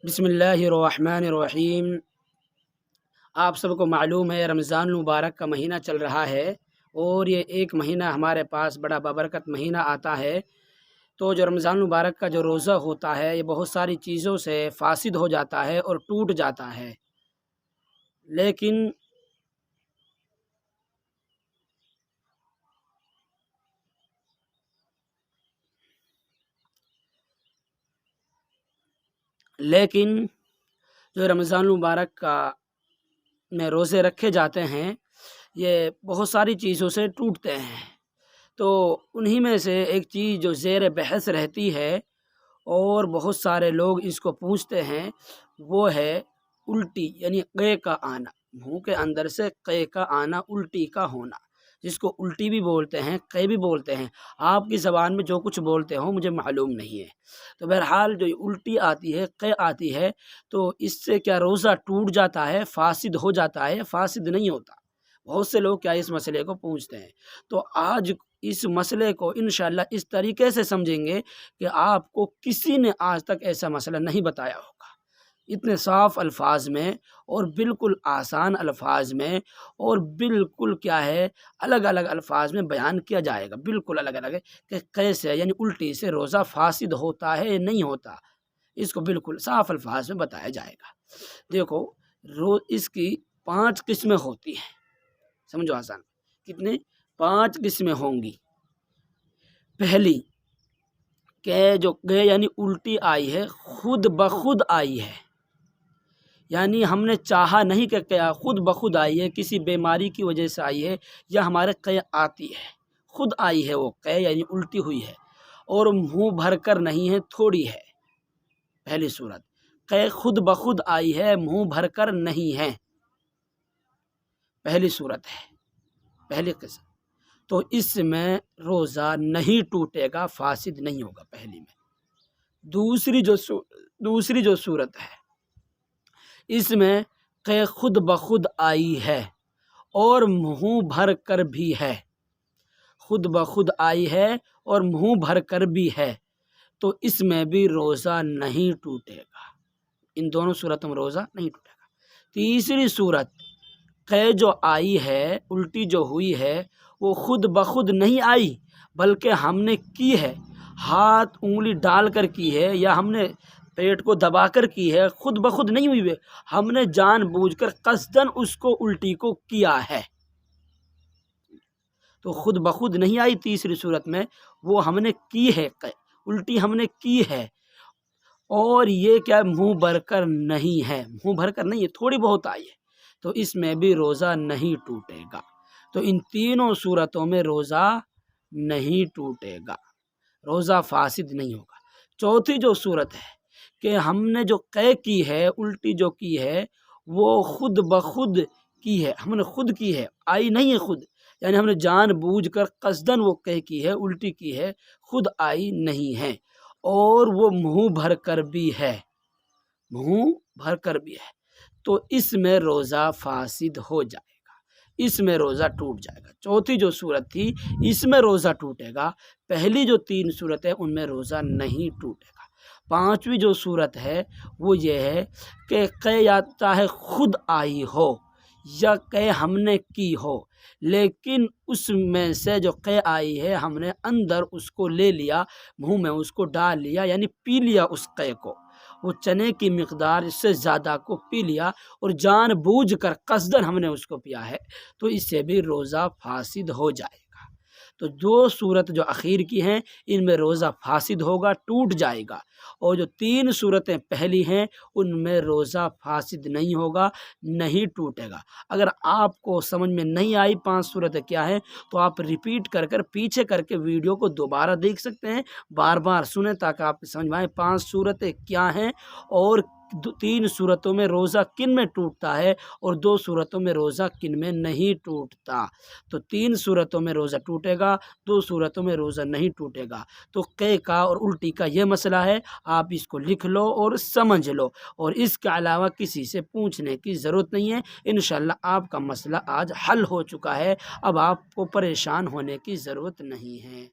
بسم اللہ الرحمن الرحیم۔ آپ سب کو معلوم ہے رمضان المبارک کا مہینہ چل رہا ہے اور یہ ایک مہینہ ہمارے پاس بڑا بابرکت مہینہ آتا ہے۔ تو جو رمضان المبارک کا جو روزہ ہوتا ہے یہ بہت ساری چیزوں سے فاسد ہو جاتا ہے اور ٹوٹ جاتا ہے، لیکن جو رمضان المبارک کا میں روزے رکھے جاتے ہیں یہ بہت ساری چیزوں سے ٹوٹتے ہیں۔ تو انہی میں سے ایک چیز جو زیر بحث رہتی ہے اور بہت سارے لوگ اس کو پوچھتے ہیں وہ ہے الٹی، یعنی قے کا آنا، منہ کے اندر سے قے کا آنا، الٹی کا ہونا، جس کو الٹی بھی بولتے ہیں، قے بھی بولتے ہیں۔ آپ کی زبان میں جو کچھ بولتے ہوں مجھے معلوم نہیں ہے۔ تو بہرحال جو الٹی آتی ہے، قے آتی ہے، تو اس سے کیا روزہ ٹوٹ جاتا ہے، فاسد ہو جاتا ہے؟ فاسد نہیں ہوتا۔ بہت سے لوگ کیا اس مسئلے کو پوچھتے ہیں۔ تو آج اس مسئلے کو انشاءاللہ اس طریقے سے سمجھیں گے کہ آپ کو کسی نے آج تک ایسا مسئلہ نہیں بتایا ہوگا، اتنے صاف الفاظ میں اور بالکل آسان الفاظ میں اور بالکل کیا ہے الگ الگ الفاظ میں بیان کیا جائے گا، بالکل الگ الگ ہے کہ کیسے یعنی الٹی سے روزہ فاسد ہوتا ہے یا نہیں ہوتا، اس کو بالکل صاف الفاظ میں بتایا جائے گا۔ دیکھو اس کی 5 قسمیں ہوتی ہیں، سمجھو آسان، کتنے 5 قسمیں ہوں گی۔ پہلی کہ جو گئے یعنی الٹی آئی ہے، خود بخود آئی ہے، یعنی ہم نے چاہا نہیں کہ کیا، خود بخود آئی ہے، کسی بیماری کی وجہ سے آئی ہے یا ہمارے قے آتی ہے، خود آئی ہے وہ قے یعنی الٹی ہوئی ہے اور منہ بھر کر نہیں ہے، تھوڑی ہے۔ پہلی صورت قے خود بخود آئی ہے، منہ بھر کر نہیں ہے، پہلی صورت ہے، پہلی قسم۔ تو اس میں روزہ نہیں ٹوٹے گا، فاسد نہیں ہوگا پہلی میں۔ دوسری جو صورت ہے، اس میں قے خود بخود آئی ہے اور منہ بھر کر بھی ہے، خود بخود آئی ہے اور منہ بھر کر بھی ہے، تو اس میں بھی روزہ نہیں ٹوٹے گا۔ ان دونوں صورتوں میں روزہ نہیں ٹوٹے گا۔ تیسری صورت، قے جو آئی ہے، الٹی جو ہوئی ہے، وہ خود بخود نہیں آئی بلکہ ہم نے کی ہے، ہاتھ انگلی ڈال کر کی ہے یا ہم نے پیٹ کو دبا کر کی ہے، خود بخود نہیں ہوئی ہے، ہم نے جان بوجھ کر قصداً اس کو الٹی کو کیا ہے، تو خود بخود نہیں آئی۔ تیسری صورت میں وہ ہم نے کی ہے، الٹی ہم نے کی ہے اور یہ کیا منہ بھر کر نہیں ہے، منہ بھر کر نہیں ہے، تھوڑی بہت آئی ہے، تو اس میں بھی روزہ نہیں ٹوٹے گا۔ تو ان تینوں صورتوں میں روزہ نہیں ٹوٹے گا، روزہ فاسد نہیں ہوگا۔ چوتھی جو صورت ہے کہ ہم نے جو قے کی ہے، الٹی جو کی ہے، وہ خود بخود کی ہے، ہم نے خود کی ہے، آئی نہیں ہے خود، یعنی ہم نے جان بوجھ کر قصداً وہ قے کی ہے، الٹی کی ہے، خود آئی نہیں ہے اور وہ منہ بھر کر بھی ہے، منہ بھر کر بھی ہے، تو اس میں روزہ فاسد ہو جائے گا، اس میں روزہ ٹوٹ جائے گا۔ چوتھی جو صورت تھی اس میں روزہ ٹوٹے گا، پہلی جو 3 صورت ہے ان میں روزہ نہیں ٹوٹے گا۔ پانچویں جو صورت ہے وہ یہ ہے کہ قے یا چاہے خود آئی ہو یا قے ہم نے کی ہو، لیکن اس میں سے جو قے آئی ہے ہم نے اندر اس کو لے لیا، منہ میں اس کو ڈال لیا، یعنی پی لیا اس قے کو، وہ چنے کی مقدار اس سے زیادہ کو پی لیا اور جان بوجھ کر قصداً ہم نے اس کو پیا ہے، تو اس سے بھی روزہ فاسد ہو جائے گا۔ تو جو صورت جو اخیر کی ہیں ان میں روزہ فاسد ہوگا، ٹوٹ جائے گا، اور جو 3 صورتیں پہلی ہیں ان میں روزہ فاسد نہیں ہوگا، نہیں ٹوٹے گا۔ اگر آپ کو سمجھ میں نہیں آئی 5 صورتیں کیا ہیں تو آپ ریپیٹ کر کر پیچھے کر کے ویڈیو کو دوبارہ دیکھ سکتے ہیں، بار بار سنیں تاکہ آپ کو سمجھ میں آئے 5 صورتیں کیا ہیں اور 3 صورتوں میں روزہ کن میں ٹوٹتا ہے اور 2 صورتوں میں روزہ کن میں نہیں ٹوٹتا۔ تو 3 صورتوں میں روزہ ٹوٹے گا، 2 صورتوں میں روزہ نہیں ٹوٹے گا۔ تو قے کا اور الٹی کا یہ مسئلہ ہے، آپ اس کو لکھ لو اور سمجھ لو، اور اس کے علاوہ کسی سے پوچھنے کی ضرورت نہیں ہے۔ انشاءاللہ آپ کا مسئلہ آج حل ہو چکا ہے، اب آپ کو پریشان ہونے کی ضرورت نہیں ہے۔